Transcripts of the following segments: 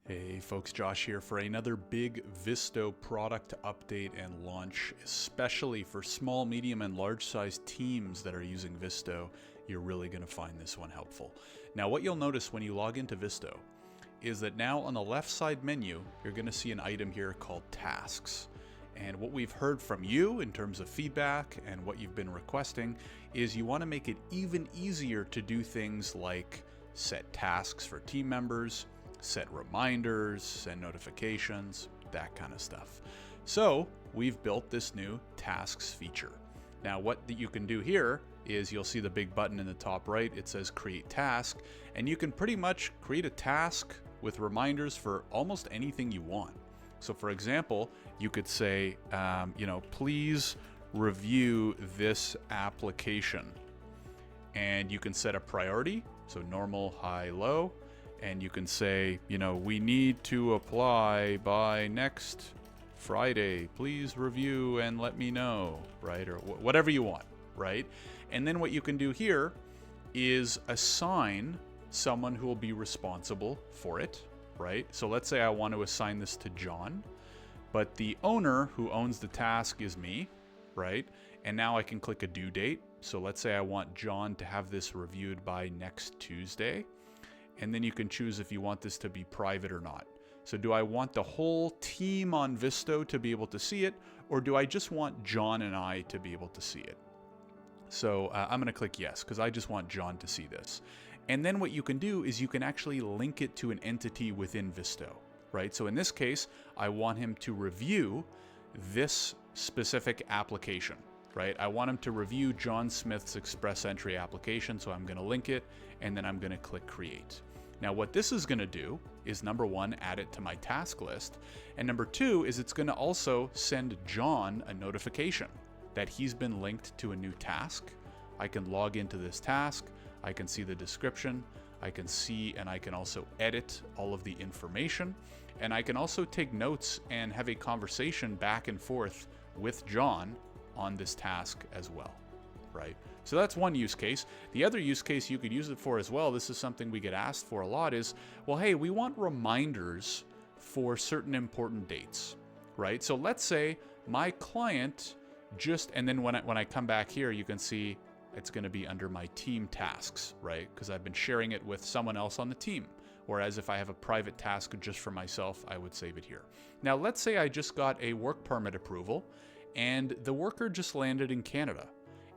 Hey folks, Josh here for another big Visto product update and launch, especially for small, medium, and large size teams that are using Visto. You're really going to find this one helpful. Now, what you'll notice when you log into Visto is that now on the left side menu, you're going to see an item here called Tasks. And what we've heard from you in terms of feedback and what you've been requesting is you want to make it even easier to do things like set tasks for team members, set reminders, send notifications, that kind of stuff. So we've built this new tasks feature. Now what you can do here is you'll see the big button in the top right. It says create task, and you can pretty much create a task with reminders for almost anything you want. So for example, you could say, please review this application, and you can set a priority. So normal, high, low. And you can say, we need to apply by next Friday. Please review and let me know, right? Or whatever you want, right? And then what you can do here is assign someone who will be responsible for it, right? So let's say I want to assign this to John, but the owner who owns the task is me, right? And now I can click a due date. So let's say I want John to have this reviewed by next Tuesday. And then you can choose if you want this to be private or not. So do I want the whole team on Visto to be able to see it, or do I just want John and I to be able to see it? So I'm going to click yes, because I just want John to see this. And then what you can do is you can actually link it to an entity within Visto, right? So in this case, I want him to review this specific application, right? I want him to review John Smith's Express Entry application, so I'm going to link it, and then I'm going to click Create. Now, what this is going to do is, number one, add it to my task list, and number two is it's going to also send John a notification that he's been linked to a new task. I can log into this task, I can see the description, I can see and I can also edit all of the information, and I can also take notes and have a conversation back and forth with John on this task as well, right? So that's one use case. The other use case you could use it for as well, this is something we get asked for a lot, is, well, hey, we want reminders for certain important dates, right? So let's say my client and then when I come back here, you can see it's going to be under my team tasks, right? Because I've been sharing it with someone else on the team. Whereas if I have a private task just for myself, I would save it here. Now, let's say I just got a work permit approval and the worker just landed in Canada,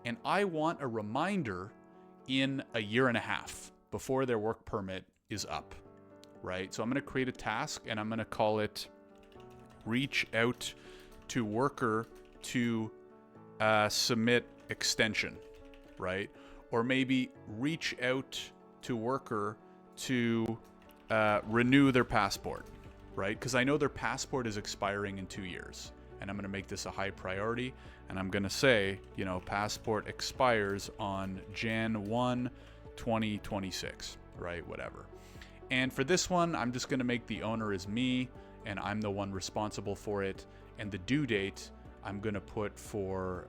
and I want a reminder in a year and a half before their work permit is up, right? So I'm going to create a task and I'm going to call it reach out to worker to submit extension, right? Or maybe reach out to worker to renew their passport, right? Because I know their passport is expiring in 2 years. And I'm going to make this a high priority, and I'm going to say, passport expires on Jan 1, 2026, right? Whatever. And for this one, I'm just going to make the owner is me, and I'm the one responsible for it. And the due date, I'm going to put for,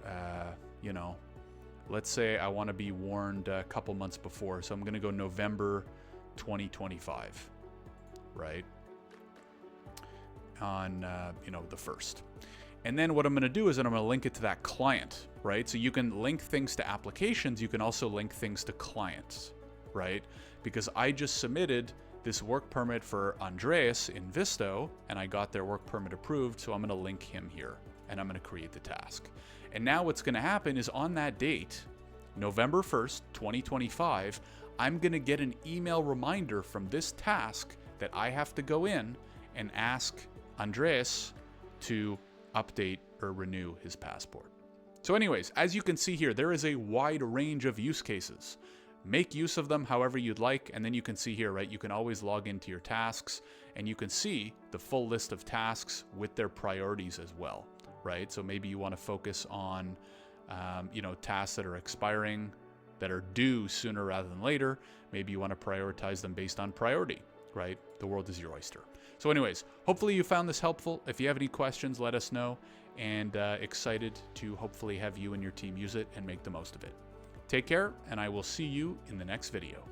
let's say I want to be warned a couple months before. So I'm going to go November 2025, right? On, the 1st. And then what I'm going to do is that I'm going to link it to that client, right? So you can link things to applications. You can also link things to clients, right? Because I just submitted this work permit for Andreas in Visto, and I got their work permit approved. So I'm going to link him here, and I'm going to create the task. And now what's going to happen is on that date, November 1st, 2025, I'm going to get an email reminder from this task that I have to go in and ask Andreas to update or renew his passport. So anyways, as you can see here, there is a wide range of use cases. Make use of them however you'd like, and then you can see here, right, you can always log into your tasks and you can see the full list of tasks with their priorities as well, right? So maybe you want to focus on tasks that are expiring, that are due sooner rather than later. Maybe you want to prioritize them based on priority, right? The world is your oyster. So anyways, hopefully you found this helpful. If you have any questions, let us know, and excited to hopefully have you and your team use it and make the most of it. Take care, and I will see you in the next video.